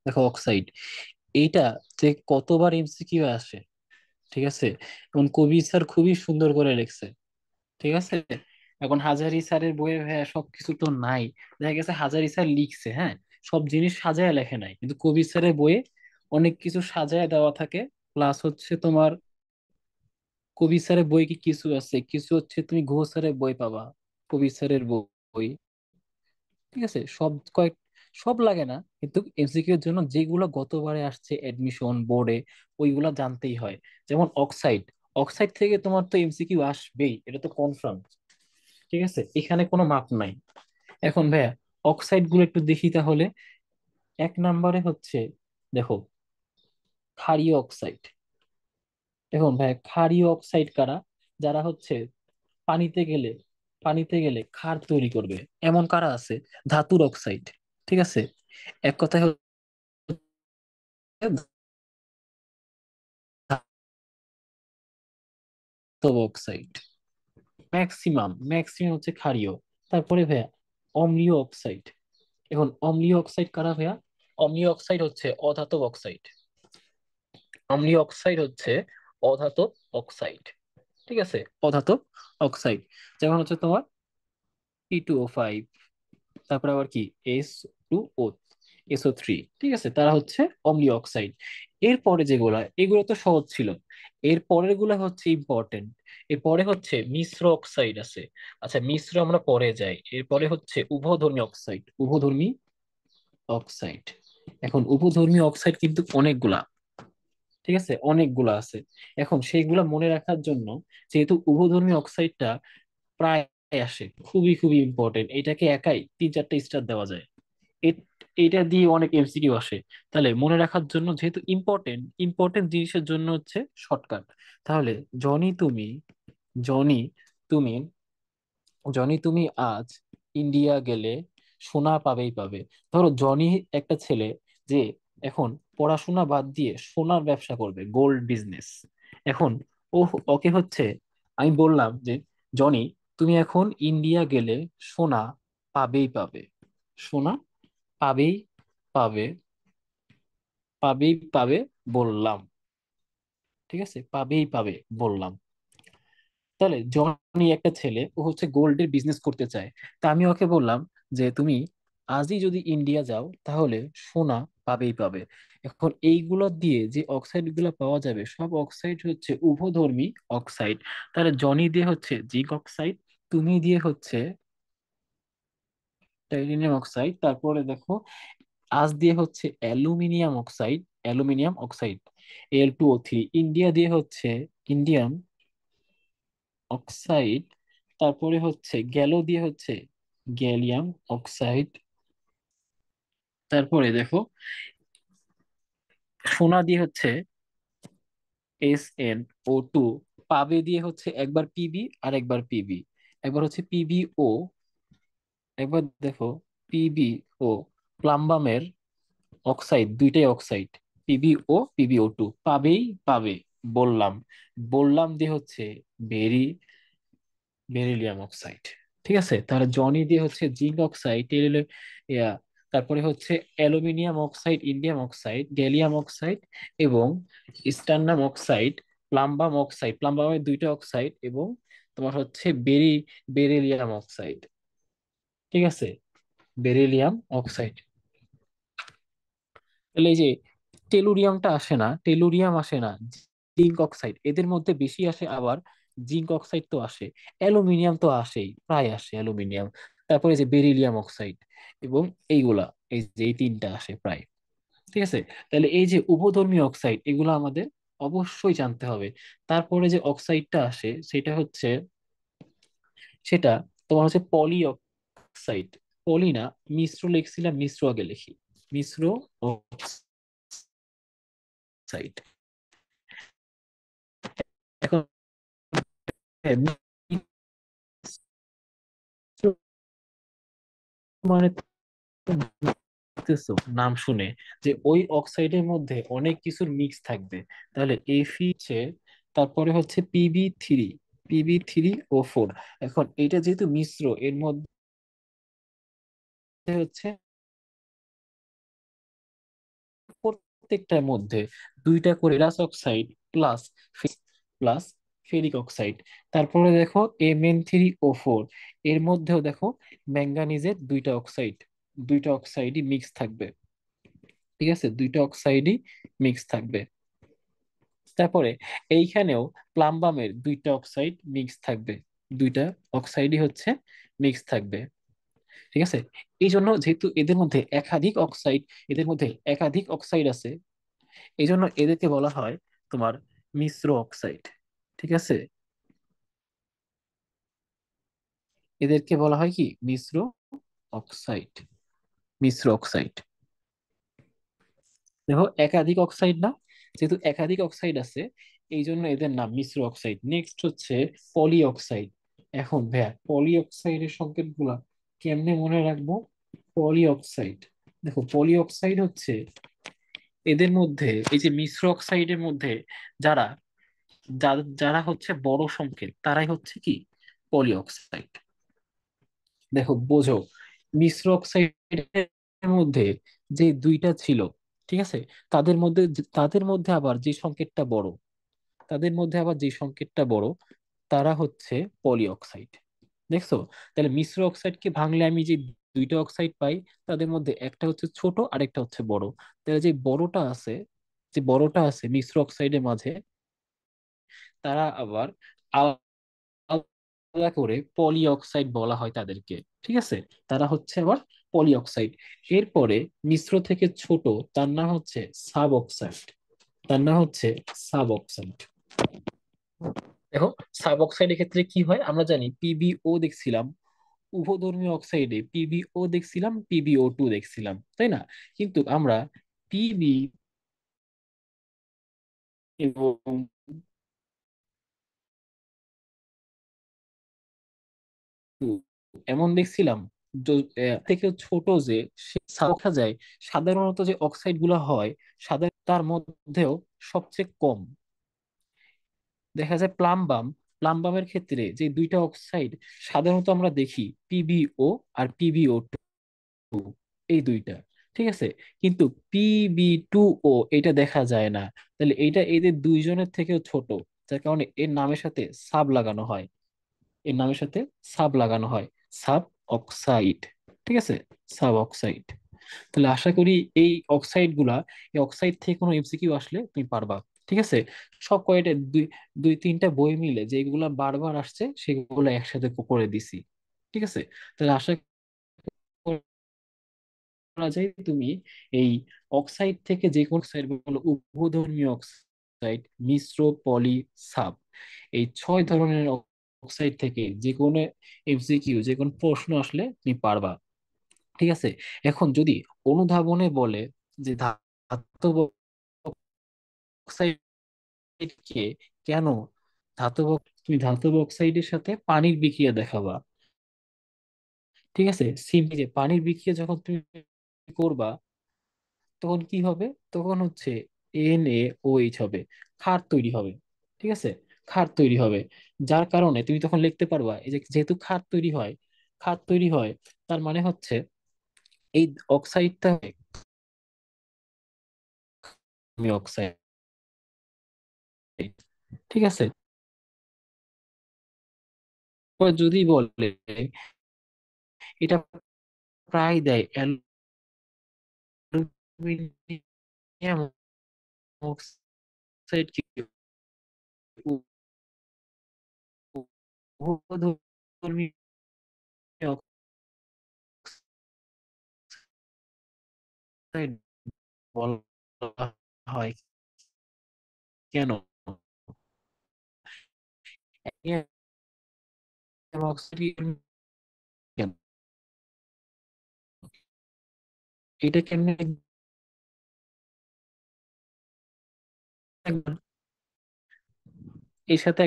দেখো অক্সাইড এইটা যে কতবার এমসিকিউ আসে, ঠিক আছে। এবং কবি স্যার খুবই সুন্দর করে লিখছে, ঠিক আছে। এখন হাজারি স্যারের বইয়ে ভাইয়া সবকিছু তো নাই। দেখা গেছে হাজারি স্যার লিখছে, হ্যাঁ, সব জিনিস সাজায় লেখে নাই, কিন্তু কবি স্যারের বইয়ে অনেক কিছু সাজায় দেওয়া থাকে। প্লাস হচ্ছে তোমার কবি স্যারের বই কি কিছু আছে, কিছু হচ্ছে তুমি ঘোষ স্যারের বই পাবা, কবি স্যারের বই, ঠিক আছে। সব লাগে না, কিন্তু এমসিকিউ এর জন্য যেগুলো গতবারে আসছে এডমিশন বোর্ডে ওইগুলা জানতেই হয়। যেমন অক্সাইড, অক্সাইড থেকে তোমার তো এমসিকিউ আসবেই, এটা তো কনফার্ম, ঠিক আছে, এখানে কোনো মাপ নাই। এখন ভাইয়া অক্সাইড গুলো একটু দেখি তাহলে। এক নম্বরে হচ্ছে, দেখো, ক্ষারীয় অক্সাইড। এখন ভাইয়া ক্ষারীয় অক্সাইড কারা? যারা হচ্ছে পানিতে গেলে পানিতে গেলে ক্ষার তৈরি করবে, এমন কারা আছে? ধাতুর অক্সাইড, ঠিক আছে। এক কথায় ধাতব অক্সাইড, ম্যাক্সিমাম হচ্ছে ক্ষারীয়। তারপরে ভাইয়া অম্লীয় অক্সাইড। এখন অম্লীয় অক্সাইড কারা ভাইয়া? অম্লীয় অক্সাইড হচ্ছে অধাতব অক্সাইড। অম্লীয় অক্সাইড হচ্ছে অধাতব অক্সাইড, ঠিক আছে, অধাতব অক্সাইড। যেমন হচ্ছে তোমার P2O5, তারপরে আবার কি S2O, SO3, ঠিক আছে, তারা হচ্ছে অম্লীয় অক্সাইড। এরপরে যেগুলা, এগুলো তো সহজ ছিল। এর পরের গুলা হচ্ছে ইম্পর্টেন্ট। এরপরে হচ্ছে মিশ্র অক্সাইড আছে। আচ্ছা, মিশ্র আমরা পরে যাই। এরপরে হচ্ছে উভধর্মী অক্সাইড, উভধর্মী অক্সাইড। এখন উভধর্মী অক্সাইড কিন্তু অনেকগুলা, ঠিক আছে, অনেকগুলা আছে। এখন সেইগুলা মনে রাখার জন্য, যেহেতু উভধর্মী অক্সাইডটা প্রায় আসে, খুবই খুবই ইম্পর্টেন্ট, এটাকে একাই 3-4টা স্টার দেওয়া যায়। এ- এটা দিয়ে অনেক এমসিকিউ আসে। তাহলে মনে রাখার জন্য, যেহেতু ইম্পর্টেন্ট ইম্পর্টেন্ট জিনিসের জন্য হচ্ছে শর্টকাট। তাহলে জনি তুমি জনি তুমি জনি তুমি আজ ইন্ডিয়া গেলে সোনা পাবেই পাবে। ধরো জনি একটা ছেলে যে এখন পড়াশোনা বাদ দিয়ে সোনার ব্যবসা করবে, গোল্ড বিজনেস। এখন ও, ওকে হচ্ছে আমি বললাম যে জনি, তুমি এখন ইন্ডিয়া গেলে সোনা পাবেই পাবে, সোনা পাবেই পাবে, পাবেই পাবে বললাম, ঠিক আছে, পাবেই পাবে বললাম। তাহলে জনি একটা ছেলে, ও হচ্ছে গোল্ডের বিজনেস করতে চায়। তা আমি ওকে বললাম যে তুমি আজই যদি ইন্ডিয়া যাও তাহলে সোনা পাবেই পাবে। এখন এইগুলো দিয়ে যে অক্সাইড গুলো পাওয়া যাবে, সব অক্সাইড হচ্ছে উভধর্মী অক্সাইড। তাহলে জনি দিয়ে হচ্ছে জিঙ্ক অক্সাইড, তুমি দিয়ে হচ্ছে টাইটেনিয়াম অক্সাইড, তারপরে দেখো আজ দিয়ে হচ্ছে aluminium oxide, aluminium oxide Al2O3, India দিয়ে হচ্ছে ইন্ডিয়াম অক্সাইড, তারপরে হচ্ছে গ্যালো দিয়ে হচ্ছে গ্যালিয়াম অক্সাইড, তারপরে দেখো সোনা দিয়ে হচ্ছে SnO2, পাবে দিয়ে হচ্ছে একবার পিবি আর একবার পিবি, একবার হচ্ছে পিবিও, একবার দেখো পিবিও, প্লাম্বামের অক্সাইড, দুইটাই অক্সাইড, পিবিও, PbO2, পাবেই পাবে বললাম। বললাম দিয়ে হচ্ছে বেরি বেরিলিয়াম অক্সাইড, ঠিক আছে। তাহলে জনি দিয়ে হচ্ছে জিঙ্ক অক্সাইড, ইয়া, তারপরে হচ্ছে aluminium oxide, indium oxide, gallium oxide এবং স্টান্নাম অক্সাইড, প্লাম্বামের দুইটা অক্সাইড, এবং তোমার হচ্ছে বেরিলিয়াম অক্সাইড, ঠিক আছে, বেরিলিয়াম অক্সাইড। তাহলে এই যে টেলুরিয়ামটা আসে না, টেলুরিয়াম আসে না, জিঙ্ক অক্সাইড এদের মধ্যে বেশি আসে, আবার জিঙ্ক অক্সাইড তো আসে, অ্যালুমিনিয়াম তো আসেই, প্রায় আসে অ্যালুমিনিয়াম, তারপরে যে বেরিলিয়াম অক্সাইড এবং এইগুলা, এই যে এই তিনটা আসে প্রায়, ঠিক আছে। তাহলে এই যে উভধর্মী অক্সাইড এগুলো আমাদের অবশ্যই জানতে হবে। তারপরে যে অক্সাইডটা আসে সেটা হচ্ছে, সেটা তোমার হচ্ছে পলি অক্সাইড, পলি না, মিশ্র লিখছিলাম, মিশ্র আগে লিখি, মিশ্র অক্সাইড। এখন হ্যাঁ, মিশ্র মানে তো বুঝতেছো নাম শুনে যে ওই অক্সাইডের মধ্যে অনেক কিছুর মিক্স থাকবে। তাহলে Fe, তারপরে হচ্ছে Pb3, Pb3O4। এখন এটা যেহেতু মিশ্র, এর মধ্যে হচ্ছে প্রত্যেকটার মধ্যে দুইটা করে ferrous oxide plus plus ferric oxide. তারপরে দেখো Mn3O4, এর মধ্যেও দেখো ম্যাঙ্গানিজের দুইটা অক্সাইড, দুইটা অক্সাইডই মিক্স থাকবে। ঠিক আছে, দুইটা অক্সাইডই মিক্স থাকবে। তারপরে এইখানেও প্লাম্বামের দুইটা অক্সাইড মিক্স থাকবে, দুইটা অক্সাইডই হচ্ছে মিক্স থাকবে। ঠিক আছে, এই জন্য যেহেতু এদের মধ্যে একাধিক অক্সাইড আছে, এই জন্য এদেরকে বলা হয় তোমার মিশ্র অক্সাইড। ঠিক আছে, এদেরকে বলা হয় কি মিশ্র অক্সাইড, মিশ্র অক্সাইড। দেখো একাধিক অক্সাইড না, যেহেতু একাধিক অক্সাইড আছে এই জন্য এদের নাম মিশ্র অক্সাইড। নেক্সট হচ্ছে পলি অক্সাইড। এখন ভাইয়া পলি অক্সাইডের সংকেত গুলা কেমনে মনে রাখবো? পলি অক্সাইড, দেখো পলি অক্সাইড হচ্ছে এদের মধ্যে, এই যে মিশ্র অক্সাইডের মধ্যে যারা যারা হচ্ছে বড় সংকেত তারাই হচ্ছে কি পলি অক্সাইড। দেখো বোঝো, মিশ্র অক্সাইডের মধ্যে যে দুইটা ছিল, ঠিক আছে, তাদের মধ্যে আবার যে সংকেতটা বড়, তাদের মধ্যে আবার যে সংকেতটা বড় তারা হচ্ছে পলি অক্সাইড। দেখছো, তাহলে মিশ্র অক্সাইডকে ভাঙলে আমি যে দুইটা অক্সাইড পাই, তাদের মধ্যে একটা হচ্ছে ছোট আর একটা হচ্ছে বড়। তাহলে যে বড়টা আছে, যে বড়টা আছে মিশ্র অক্সাইডের মাঝে, তারা আবার আলাদা করে পলি অক্সাইড বলা হয় তাদেরকে। ঠিক আছে, তারা হচ্ছে আবার পলি অক্সাইড। এরপরে মিশ্র থেকে ছোট, তার নাম হচ্ছে সাব অক্সাইড, তার নাম হচ্ছে সাব অক্সাইড। দেখো সাব অক্সাইডের ক্ষেত্রে কি হয় আমরা জানি, পিবিও দেখছিলাম উভধর্মী অক্সাইডে, পিবিও দেখছিলাম, পিবিও2 দেখছিলাম, তাই না? কিন্তু আমরা পিবি এবং এমন দেখছিলাম থেকে ছোট যে দেখা যায় সাধারণত যে অক্সাইড গুলো হয়, তার মধ্যেও সবচেয়ে কম দেখা যায় প্লাম্বাম। প্লাম্বামের ক্ষেত্রে যে দুইটা অক্সাইড সাধারণত আমরা দেখি, পিবিও আর পিবিও2, এই দুইটা। ঠিক আছে, কিন্তু পিবি2ও এটা দেখা যায় না। তাহলে এইটা এদের দুইজনের থেকেও ছোট, যার কারণে এর নামের সাথে সাব লাগানো হয়, এর নামের সাথে সাব লাগানো হয়, সাব অক্সাইড। ঠিক আছে, সাব অক্সাইড। তাহলে আশা করি এই অক্সাইড গুলা, এই অক্সাইড থেকে কোনো এমসিকিউ আসলে তুমি পারবা। ঠিক আছে, সব কয়টা দুই দুই তিনটা বই মিলে যেগুলা বারবার আসছে সেগুলো একসাথে করে দিছি। ঠিক আছে, তাহলে আশা করা যায় তুমি এই অক্সাইড থেকে যে কোনো অক্সাইড গুলো, উভধর্মী অক্সাইড, মিশ্র, পলি, সাব, এই 6 ধরনের অক্সাইড থেকে যে কোনো এমসিকিউ, যে কোনো প্রশ্ন আসলে তুমি পারবা। ঠিক আছে, এখন যদি অনুধাবনে বলে যে ধাতব অক্সাইডকে কেন ধাতব, তুমি ধাতব অক্সাইডের সাথে পানির বিক্রিয়া দেখাবা। ঠিক আছে, সিম্পলি যে পানির বিক্রিয়া যখন তুমি করবা তখন কি হবে, তখন হচ্ছে NaOH হবে, ক্ষার তৈরি হবে। ঠিক আছে, ক্ষার তৈরি হবে, যার কারণে তুমি তখন লিখতে পারবা এই যে যেহেতু ক্ষার তৈরি হয়, ক্ষার তৈরি হয়, তার মানে হচ্ছে এই অক্সাইডটা অক্সাইড। ঠিক আছে, এবার যদি বলে এটা প্রায় দেয় অ্যালুমিনিয়াম অক্সাইড কি উভধর্মী অক্সাইড বলা হয় কেন? অ্যালুমিনিয়াম অক্সাইড কেন, এটা কেমনে একবার এর সাথে